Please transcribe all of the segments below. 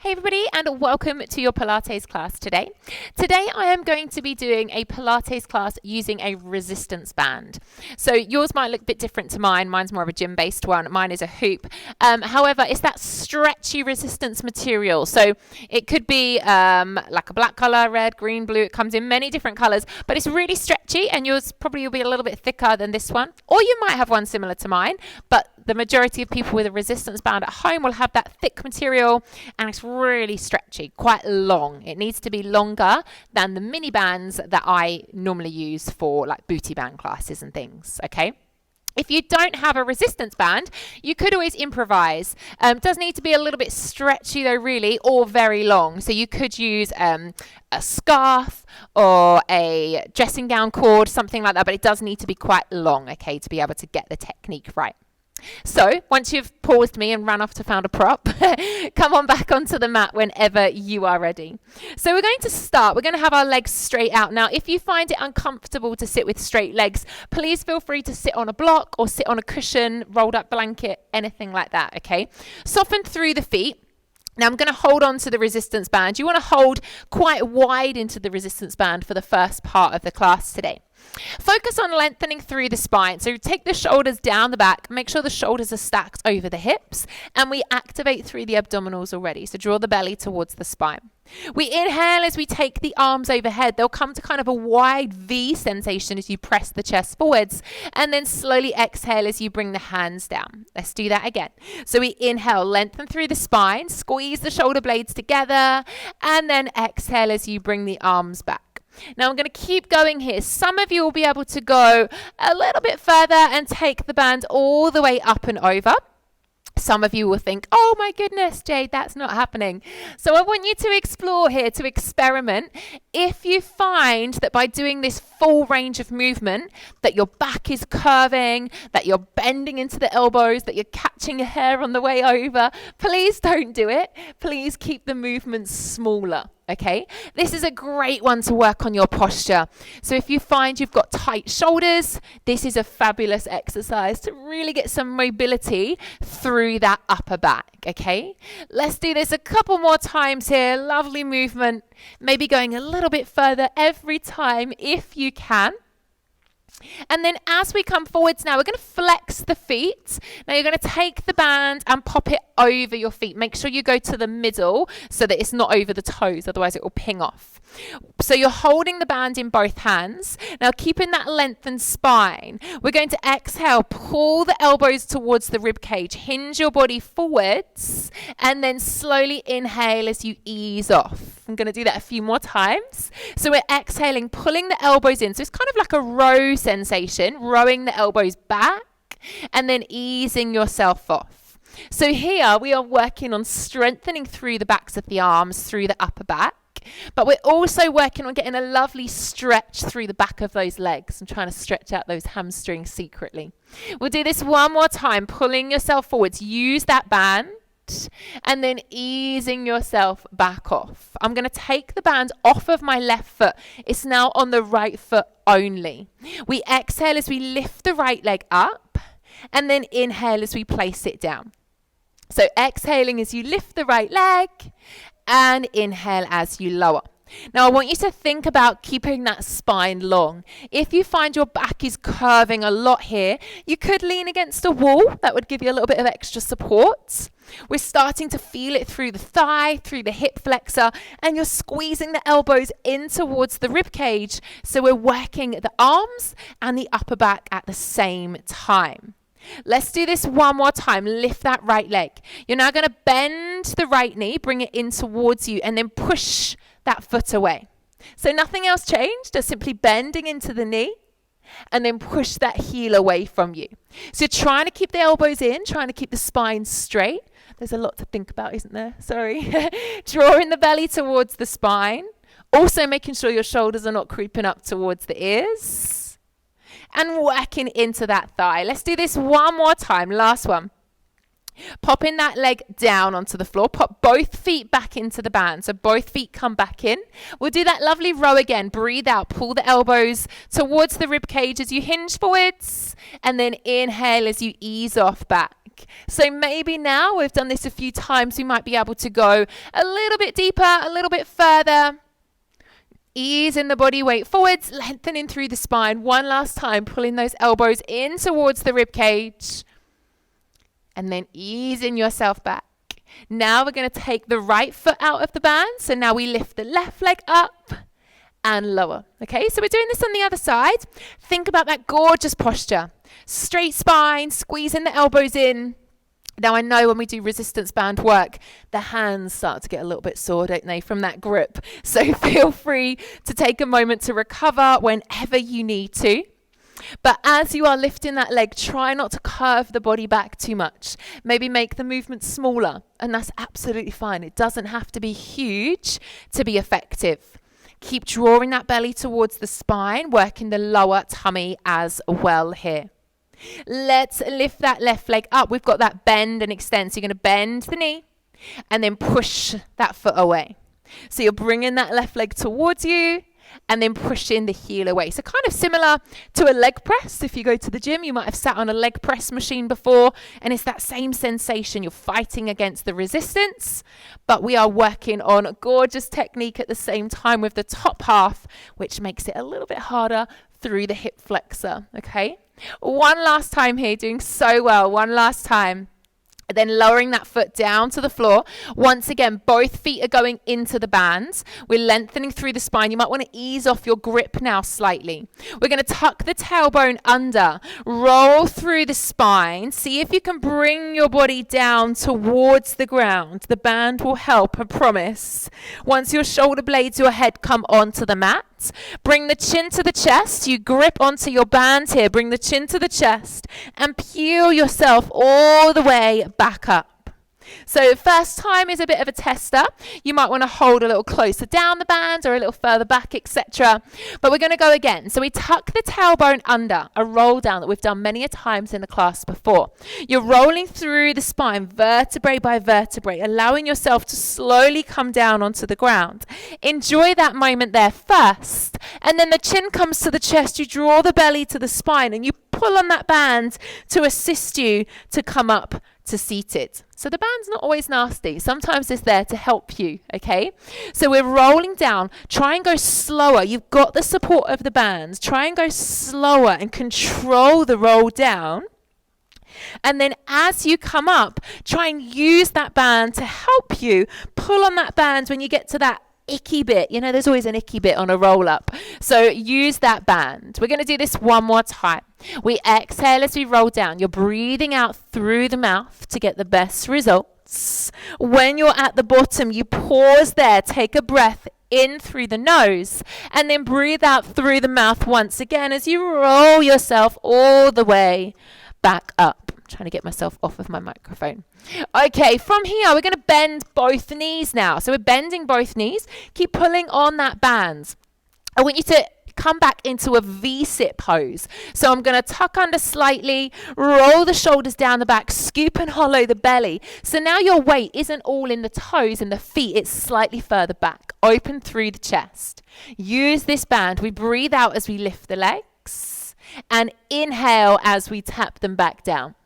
Hey everybody, and welcome to your Pilates class today. Today I am going to be doing a Pilates class using a resistance band. So yours might look a bit different to mine. Mine's more of a gym-based one. Mine is a hoop. However, it's that stretchy resistance material. So it could be like a black color, red, green, blue. It comes in many different colors, but it's really stretchy, and yours probably will be a little bit thicker than this one. Or you might have one similar to mine, but the majority of people with a resistance band at home will have that thick material, and it's really stretchy, quite long. It needs to be longer than the mini bands that I normally use for like booty band classes and things, okay? If you don't have a resistance band, you could always improvise. It does need to be a little bit stretchy though, really, or very long. So you could use a scarf or a dressing gown cord, something like that, but it does need to be quite long, okay, to be able to get the technique right. So once you've paused me and ran off to found a prop, come on back onto the mat whenever you are ready. So we're going to start. We're going to have our legs straight out. Now, if you find it uncomfortable to sit with straight legs, please feel free to sit on a block or sit on a cushion, rolled up blanket, anything like that, okay? Soften through the feet. Now I'm going to hold on to the resistance band. You want to hold quite wide into the resistance band for the first part of the class today. Focus on lengthening through the spine. So take the shoulders down the back, make sure the shoulders are stacked over the hips, and we activate through the abdominals already. So draw the belly towards the spine. We inhale as we take the arms overhead. They'll come to kind of a wide V sensation as you press the chest forwards, and then slowly exhale as you bring the hands down. Let's do that again. So we inhale, lengthen through the spine, squeeze the shoulder blades together, and then exhale as you bring the arms back. Now I'm going to keep going here. Some of you will be able to go a little bit further and take the band all the way up and over. Some of you will think, oh my goodness, Jade, that's not happening. So I want you to explore here, to experiment. If you find that by doing this full range of movement, that your back is curving, that you're bending into the elbows, that you're catching your hair on the way over, please don't do it. Please keep the movements smaller. Okay, this is a great one to work on your posture. So if you find you've got tight shoulders, this is a fabulous exercise to really get some mobility through that upper back. Okay, let's do this a couple more times here. Lovely movement, maybe going a little bit further every time if you can. And then as we come forwards now, we're going to flex the feet. Now you're going to take the band and pop it over your feet. Make sure you go to the middle so that it's not over the toes, otherwise it will ping off. So you're holding the band in both hands. Now keeping that lengthened spine, we're going to exhale, pull the elbows towards the rib cage, hinge your body forwards, and then slowly inhale as you ease off. I'm going to do that a few more times. So we're exhaling, pulling the elbows in. So it's kind of like a row sensation, rowing the elbows back and then easing yourself off. So here we are working on strengthening through the backs of the arms, through the upper back, but we're also working on getting a lovely stretch through the back of those legs. I'm trying to stretch out those hamstrings secretly. We'll do this one more time, pulling yourself forwards. Use that band and then easing yourself back off. I'm going to take the band off of my left foot. It's now on the right foot only. We exhale as we lift the right leg up, and then inhale as we place it down. So exhaling as you lift the right leg, and inhale as you lower. Now I want you to think about keeping that spine long. If you find your back is curving a lot here, you could lean against a wall. That would give you a little bit of extra support. We're starting to feel it through the thigh, through the hip flexor, and you're squeezing the elbows in towards the rib cage. So we're working the arms and the upper back at the same time. Let's do this one more time. Lift that right leg. You're now going to bend the right knee, bring it in towards you, and then push that foot away. So nothing else changed, just simply bending into the knee and then push that heel away from you. So you're trying to keep the elbows in, trying to keep the spine straight. There's a lot to think about, isn't there? Sorry. Drawing the belly towards the spine. Also making sure your shoulders are not creeping up towards the ears. And working into that thigh. Let's do this one more time. Last one. Popping that leg down onto the floor. Pop both feet back into the band. So both feet come back in. We'll do that lovely row again. Breathe out. Pull the elbows towards the rib cage as you hinge forwards. And then inhale as you ease off back. So maybe now we've done this a few times, we might be able to go a little bit deeper, a little bit further. Easing the body weight forwards, lengthening through the spine. One last time, pulling those elbows in towards the rib cage. And then easing yourself back. Now we're going to take the right foot out of the band. So now we lift the left leg up and lower. Okay, so we're doing this on the other side. Think about that gorgeous posture. Straight spine, squeezing the elbows in. Now I know when we do resistance band work, the hands start to get a little bit sore, don't they, from that grip. So feel free to take a moment to recover whenever you need to. But as you are lifting that leg, try not to curve the body back too much. Maybe make the movement smaller, and that's absolutely fine. It doesn't have to be huge to be effective. Keep drawing that belly towards the spine, working the lower tummy as well here. Let's lift that left leg up. We've got that bend and extend. So you're going to bend the knee and then push that foot away. So you're bringing that left leg towards you and then pushing the heel away. So kind of similar to a leg press. If you go to the gym, you might have sat on a leg press machine before, and it's that same sensation. You're fighting against the resistance, but we are working on a gorgeous technique at the same time with the top half, which makes it a little bit harder through the hip flexor. Okay, one last time here, doing so well. One last time. Then lowering that foot down to the floor. Once again, both feet are going into the bands. We're lengthening through the spine. You might want to ease off your grip now slightly. We're going to tuck the tailbone under. Roll through the spine. See if you can bring your body down towards the ground. The band will help, I promise. Once your shoulder blades, your head come onto the mat. Bring the chin to the chest. You grip onto your band here. Bring the chin to the chest and peel yourself all the way back up. So first time is a bit of a tester. You might want to hold a little closer down the band or a little further back, etc. But we're going to go again. So we tuck the tailbone under, a roll down that we've done many a times in the class before. You're rolling through the spine, vertebrae by vertebrae, allowing yourself to slowly come down onto the ground. Enjoy that moment there first. And then the chin comes to the chest. You draw the belly to the spine and you pull on that band to assist you to come up to seated. So the band's not always nasty. Sometimes it's there to help you, okay? So we're rolling down. Try and go slower. You've got the support of the bands. Try and go slower and control the roll down. And then as you come up, try and use that band to help you. Pull on that band when you get to that icky bit. You know, there's always an icky bit on a roll up. So use that band. We're going to do this one more time. We exhale as we roll down. You're breathing out through the mouth to get the best results. When you're at the bottom, you pause there, take a breath in through the nose, and then breathe out through the mouth once again as you roll yourself all the way back up. I'm trying to get myself off of my microphone. Okay, from here, we're going to bend both knees now. So we're bending both knees. Keep pulling on that band. I want you to come back into a V-sit pose. So I'm going to tuck under slightly, roll the shoulders down the back, scoop and hollow the belly. So now your weight isn't all in the toes and the feet, it's slightly further back, open through the chest. Use this band. We breathe out as we lift the legs and inhale as we tap them back down.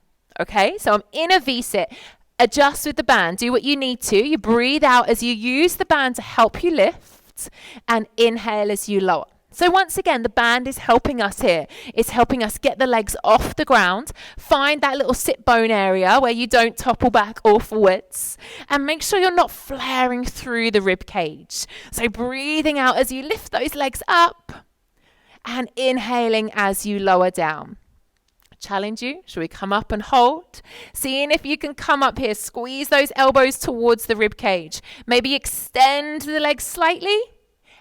Okay, so I'm in a V-sit. Adjust with the band. Do what you need to. You breathe out as you use the band to help you lift and inhale as you lower. So once again, the band is helping us here. It's helping us get the legs off the ground, find that little sit bone area where you don't topple back or forwards, and make sure you're not flaring through the rib cage. So breathing out as you lift those legs up and inhaling as you lower down. Challenge you. Shall we come up and hold? Seeing if you can come up here. Squeeze those elbows towards the rib cage. Maybe extend the legs slightly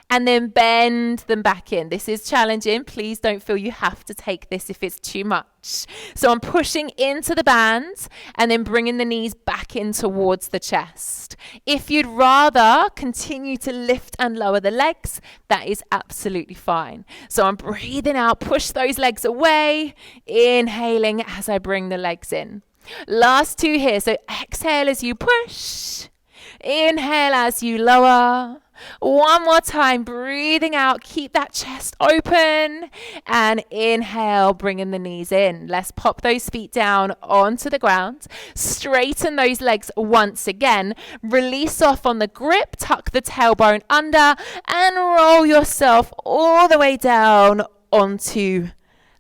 and then bend them back in. This is challenging. Please don't feel you have to take this if it's too much. So I'm pushing into the band and then bringing the knees back in towards the chest. If you'd rather continue to lift and lower the legs, that is absolutely fine. So I'm breathing out, push those legs away, inhaling as I bring the legs in. Last two here. So exhale as you push, inhale as you lower. One more time, breathing out, keep that chest open, and inhale, bringing the knees in. Let's pop those feet down onto the ground, straighten those legs once again, release off on the grip, tuck the tailbone under, and roll yourself all the way down onto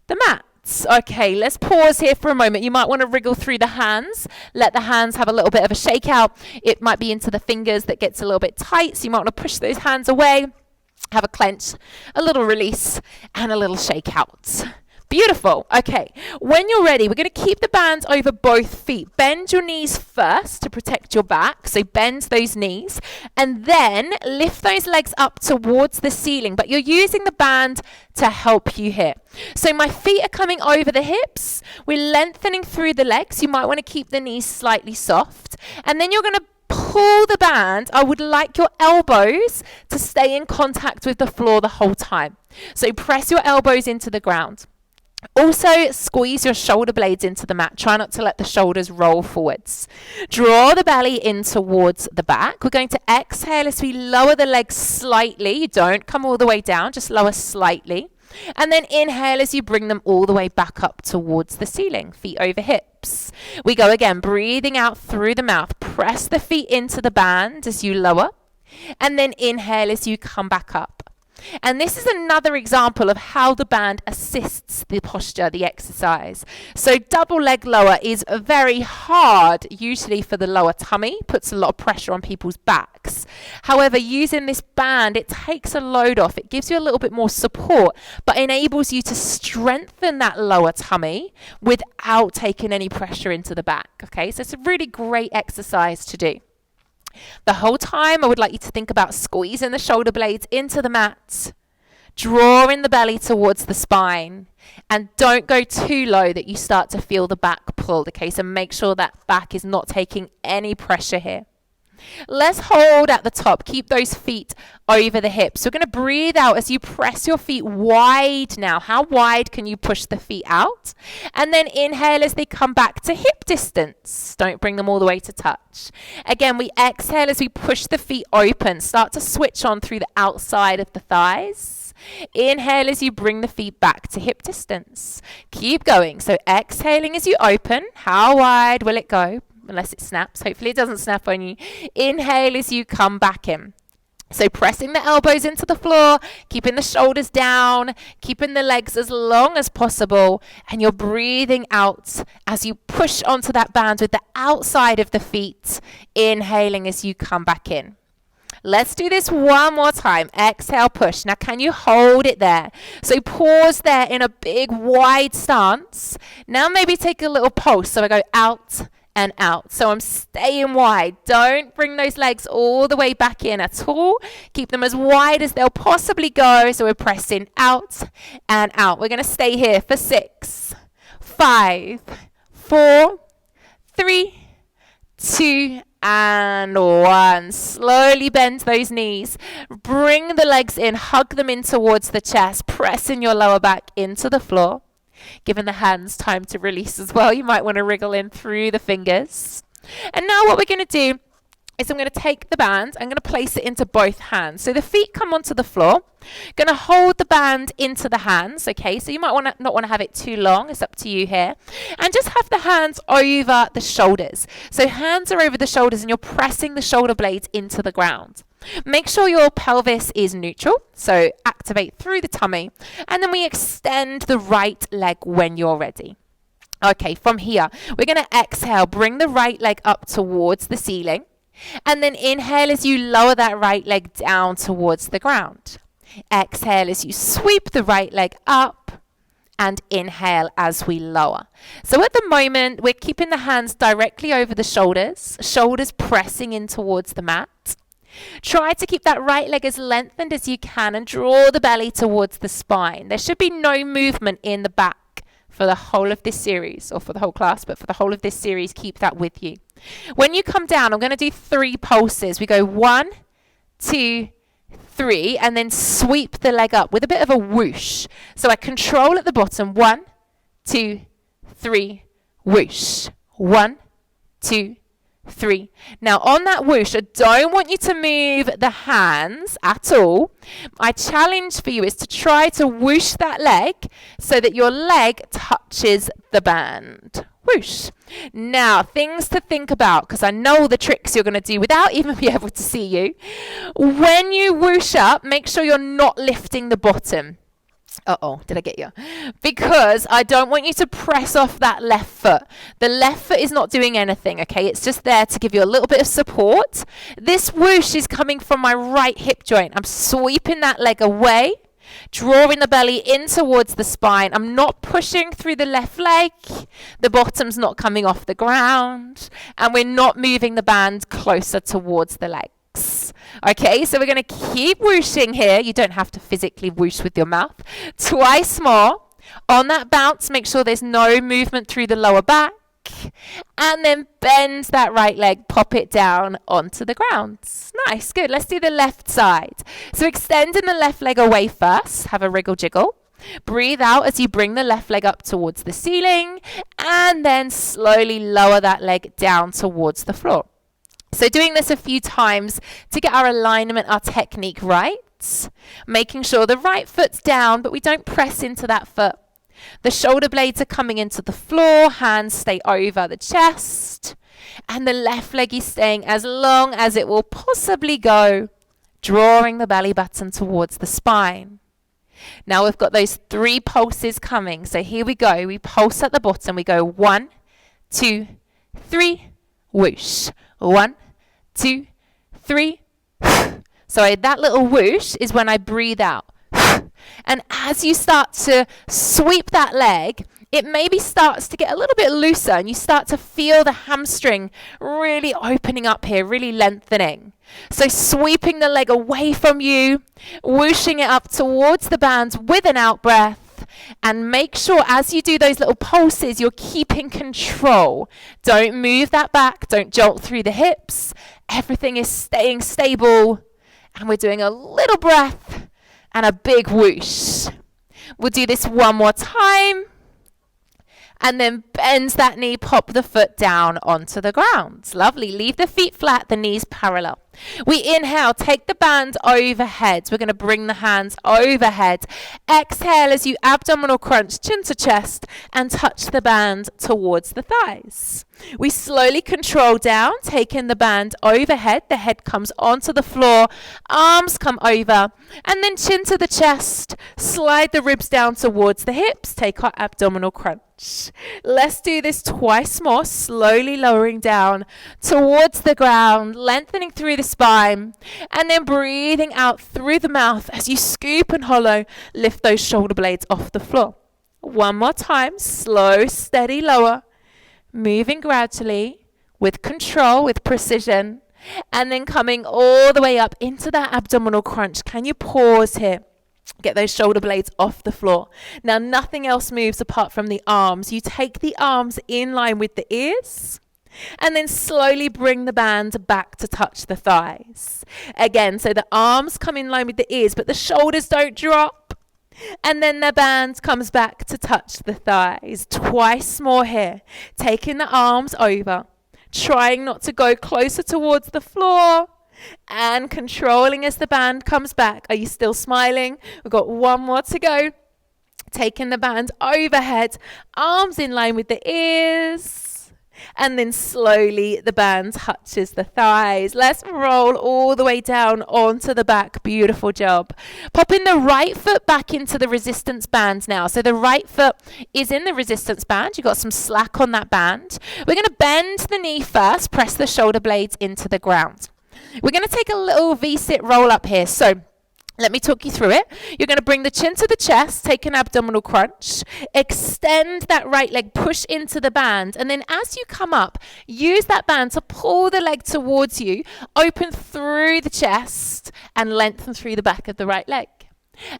the mat. Okay, let's pause here for a moment. You might want to wriggle through the hands. Let the hands have a little bit of a shake out. It might be into the fingers that gets a little bit tight, so you might want to push those hands away. Have a clench, a little release, and a little shake out. Beautiful. Okay, when you're ready, we're going to keep the band over both feet. Bend your knees first to protect your back. So bend those knees and then lift those legs up towards the ceiling. But you're using the band to help you here. So my feet are coming over the hips. We're lengthening through the legs. You might want to keep the knees slightly soft. And then you're going to pull the band. I would like your elbows to stay in contact with the floor the whole time. So press your elbows into the ground. Also, squeeze your shoulder blades into the mat. Try not to let the shoulders roll forwards. Draw the belly in towards the back. We're going to exhale as we lower the legs slightly. You don't come all the way down, just lower slightly. And then inhale as you bring them all the way back up towards the ceiling, feet over hips. We go again, breathing out through the mouth. Press the feet into the band as you lower. And then inhale as you come back up. And this is another example of how the band assists the posture, the exercise. So double leg lower is very hard, usually for the lower tummy, puts a lot of pressure on people's backs. However, using this band, it takes a load off. It gives you a little bit more support, but enables you to strengthen that lower tummy without taking any pressure into the back. Okay, so it's a really great exercise to do. The whole time, I would like you to think about squeezing the shoulder blades into the mat, drawing the belly towards the spine, and don't go too low that you start to feel the back pulled, okay? So make sure that back is not taking any pressure here. Let's hold at the top. Keep those feet over the hips. We're going to breathe out as you press your feet wide now. How wide can you push the feet out? And then inhale as they come back to hip distance. Don't bring them all the way to touch. Again, we exhale as we push the feet open. Start to switch on through the outside of the thighs. Inhale as you bring the feet back to hip distance. Keep going. So exhaling as you open. How wide will it go? Unless it snaps. Hopefully it doesn't snap on you. Inhale as you come back in. So pressing the elbows into the floor, keeping the shoulders down, keeping the legs as long as possible, and you're breathing out as you push onto that band with the outside of the feet, inhaling as you come back in. Let's do this one more time. Exhale, push. Now, can you hold it there? So pause there in a big, wide stance. Now maybe take a little pulse. So I go out and out. So I'm staying wide. Don't bring those legs all the way back in at all. Keep them as wide as they'll possibly go. So we're pressing out and out. We're going to stay here for 6, 5, 4, 3, 2, and 1. Slowly bend those knees. Bring the legs in. Hug them in towards the chest. Pressing your lower back into the floor. Giving the hands time to release as well. You might want to wriggle in through the fingers. And now what we're going to do is I'm going to take the band. I'm going to place it into both hands. So the feet come onto the floor. Going to hold the band into the hands. Okay, so you might not want to have it too long. It's up to you here. And just have the hands over the shoulders. So hands are over the shoulders and you're pressing the shoulder blades into the ground. Make sure your pelvis is neutral, so activate through the tummy, and then we extend the right leg when you're ready. Okay, from here, we're going to exhale, bring the right leg up towards the ceiling, and then inhale as you lower that right leg down towards the ground. Exhale as you sweep the right leg up, and inhale as we lower. So at the moment, we're keeping the hands directly over the shoulders pressing in towards the mat. Try to keep that right leg as lengthened as you can and draw the belly towards the spine. There should be no movement in the back for the whole of this series, or for the whole class, but for the whole of this series, keep that with you. When you come down, I'm going to do 3 pulses. We go 1, 2, 3, and then sweep the leg up with a bit of a whoosh. So I control at the bottom. 1, 2, 3, whoosh. 1, 2, 3. Now on that whoosh, I don't want you to move the hands at all. My challenge for you is to try to whoosh that leg so that your leg touches the band. Whoosh. Now, things to think about, because I know the tricks you're going to do without even being able to see you. When you whoosh up, make sure you're not lifting the bottom. Uh-oh, did I get you? Because I don't want you to press off that left foot. The left foot is not doing anything, okay? It's just there to give you a little bit of support. This whoosh is coming from my right hip joint. I'm sweeping that leg away, drawing the belly in towards the spine. I'm not pushing through the left leg. The bottom's not coming off the ground. And we're not moving the band closer towards the legs. Okay, so we're going to keep whooshing here. You don't have to physically whoosh with your mouth. Twice more. On that bounce, make sure there's no movement through the lower back. And then bend that right leg, pop it down onto the ground. Nice, good. Let's do the left side. So extending the left leg away first. Have a wriggle jiggle. Breathe out as you bring the left leg up towards the ceiling. And then slowly lower that leg down towards the floor. So doing this a few times to get our alignment, our technique right. Making sure the right foot's down, but we don't press into that foot. The shoulder blades are coming into the floor, hands stay over the chest, and the left leg is staying as long as it will possibly go, drawing the belly button towards the spine. Now we've got those 3 pulses coming. So here we go. We pulse at the bottom. We go 1, 2, 3, whoosh. 1, 2, 3. So that little whoosh is when I breathe out. And as you start to sweep that leg, it maybe starts to get a little bit looser and you start to feel the hamstring really opening up here, really lengthening. So sweeping the leg away from you, whooshing it up towards the band with an out breath. And make sure as you do those little pulses, you're keeping control. Don't move that back. Don't jolt through the hips. Everything is staying stable. And we're doing a little breath and a big whoosh. We'll do this one more time. And then bend that knee, pop the foot down onto the ground. Lovely. Leave the feet flat, the knees parallel. We inhale, take the band overhead. We're going to bring the hands overhead. Exhale as you abdominal crunch, chin to chest, and touch the band towards the thighs. We slowly control down, taking the band overhead. The head comes onto the floor, arms come over, and then chin to the chest. Slide the ribs down towards the hips. Take our abdominal crunch. Let's do this twice more, slowly lowering down towards the ground, lengthening through the spine, and then breathing out through the mouth as you scoop and hollow, lift those shoulder blades off the floor. One more time, slow, steady, lower, moving gradually with control, with precision, and then coming all the way up into that abdominal crunch. Can you pause here? Get those shoulder blades off the floor. Now, nothing else moves apart from the arms. You take the arms in line with the ears and then slowly bring the band back to touch the thighs. Again, so the arms come in line with the ears, but the shoulders don't drop. And then the band comes back to touch the thighs. Twice more here. Taking the arms over, trying not to go closer towards the floor. And controlling as the band comes back. Are you still smiling? We've got one more to go. Taking the band overhead, arms in line with the ears. And then slowly the band touches the thighs. Let's roll all the way down onto the back. Beautiful job. Popping the right foot back into the resistance band now. So the right foot is in the resistance band. You've got some slack on that band. We're going to bend the knee first. Press the shoulder blades into the ground. We're going to take a little V-sit roll up here. So let me talk you through it. You're going to bring the chin to the chest, take an abdominal crunch, extend that right leg, push into the band. And then as you come up, use that band to pull the leg towards you, open through the chest and lengthen through the back of the right leg.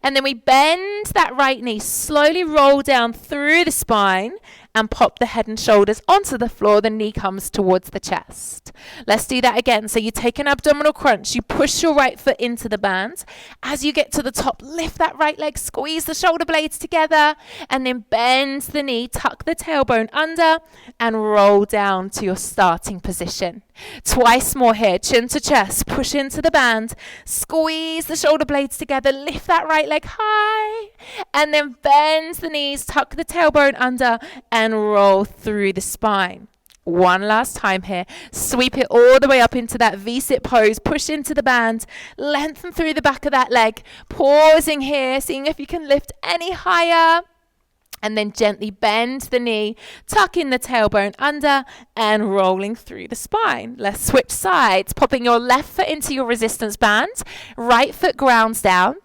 And then we bend that right knee, slowly roll down through the spine and pop the head and shoulders onto the floor. The knee comes towards the chest. Let's do that again. So you take an abdominal crunch, you push your right foot into the band. As you get to the top, lift that right leg, squeeze the shoulder blades together, and then bend the knee, tuck the tailbone under, and roll down to your starting position. Twice more here, chin to chest, push into the band, squeeze the shoulder blades together, lift that right leg high, and then bend the knees, tuck the tailbone under, and roll through the spine. One last time here, sweep it all the way up into that V-sit pose, push into the band, lengthen through the back of that leg, pausing here, seeing if you can lift any higher. And then gently bend the knee, tuck in the tailbone under, and rolling through the spine. Let's switch sides, popping your left foot into your resistance band, right foot grounds down.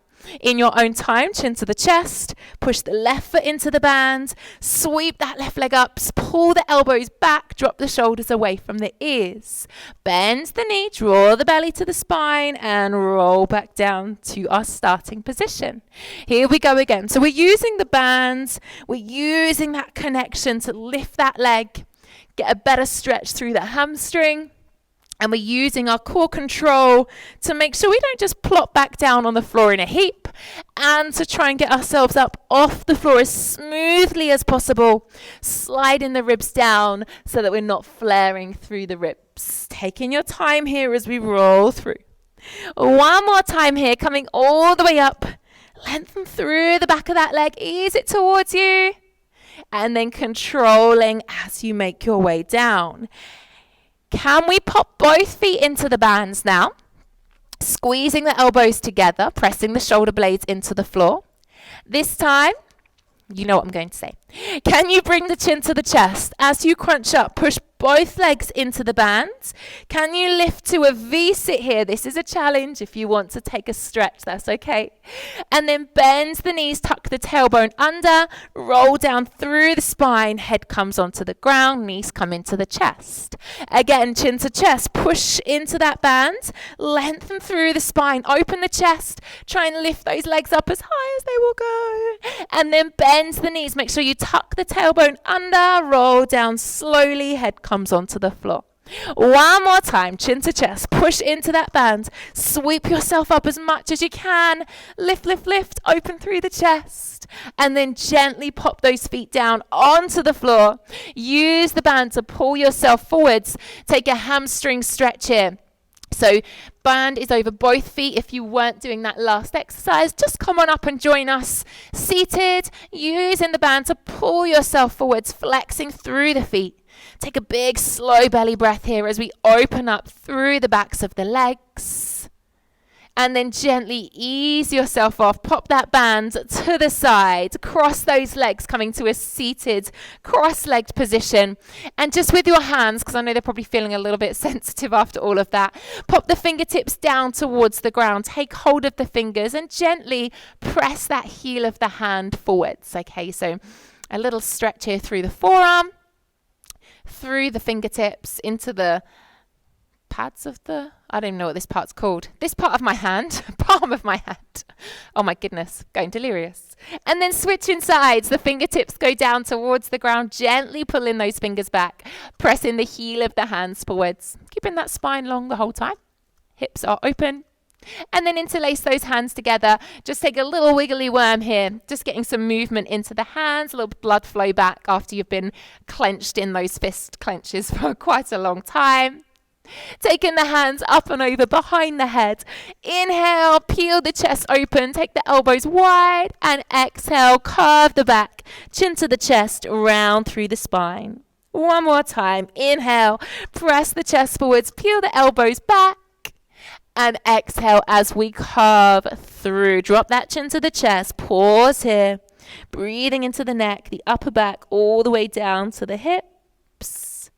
In your own time, chin to the chest, push the left foot into the band, sweep that left leg up, pull the elbows back, drop the shoulders away from the ears. Bend the knee, draw the belly to the spine, and roll back down to our starting position. Here we go again. So we're using the bands, we're using that connection to lift that leg, get a better stretch through the hamstring. And we're using our core control to make sure we don't just plop back down on the floor in a heap, and to try and get ourselves up off the floor as smoothly as possible, sliding the ribs down so that we're not flaring through the ribs. Taking your time here as we roll through. One more time here, coming all the way up. Lengthen through the back of that leg, ease it towards you, and then controlling as you make your way down. Can we pop both feet into the bands now? Squeezing the elbows together, pressing the shoulder blades into the floor. This time, you know what I'm going to say. Can you bring the chin to the chest? As you crunch up, push both legs into the bands. Can you lift to a V-sit here? This is a challenge. If you want to take a stretch, that's okay. And then bend the knees, tuck the tailbone under, roll down through the spine, head comes onto the ground, knees come into the chest. Again, chin to chest, push into that band, lengthen through the spine, open the chest, try and lift those legs up as high as they will go. And then bend the knees, make sure you tuck the tailbone under, roll down slowly, head comes onto the floor. One more time, chin to chest, push into that band, sweep yourself up as much as you can, lift, lift, lift, open through the chest, and then gently pop those feet down onto the floor. Use the band to pull yourself forwards. Take a hamstring stretch here. So band is over both feet. If you weren't doing that last exercise, just come on up and join us. Seated, using the band to pull yourself forwards, flexing through the feet. Take a big slow belly breath here as we open up through the backs of the legs. And then gently ease yourself off. Pop that band to the side. Cross those legs, coming to a seated, cross-legged position. And just with your hands, because I know they're probably feeling a little bit sensitive after all of that, pop the fingertips down towards the ground. Take hold of the fingers and gently press that heel of the hand forwards. Okay, so a little stretch here through the forearm, through the fingertips, into the pads of the, I don't even know what this part's called. This part of my hand, palm of my hand. Oh my goodness, going delirious. And then switching sides, the fingertips go down towards the ground, gently pulling those fingers back, pressing the heel of the hands forwards, keeping that spine long the whole time. Hips are open. And then interlace those hands together. Just take a little wiggly worm here, just getting some movement into the hands, a little blood flow back after you've been clenched in those fist clenches for quite a long time. Taking the hands up and over behind the head. Inhale, peel the chest open, take the elbows wide, and exhale, curve the back, chin to the chest, round through the spine. One more time. Inhale, press the chest forwards, peel the elbows back, and exhale as we curve through. Drop that chin to the chest, pause here, breathing into the neck, the upper back, all the way down to the hips.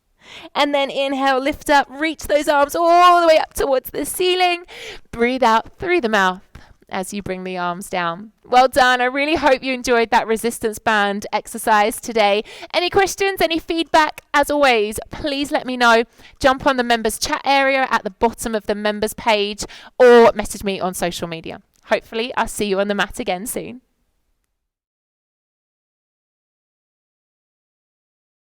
And then inhale, lift up, reach those arms all the way up towards the ceiling. Breathe out through the mouth as you bring the arms down. Well done. I really hope you enjoyed that resistance band exercise today. Any questions, any feedback? As always, please let me know. Jump on the members chat area at the bottom of the members page or message me on social media. Hopefully, I'll see you on the mat again soon.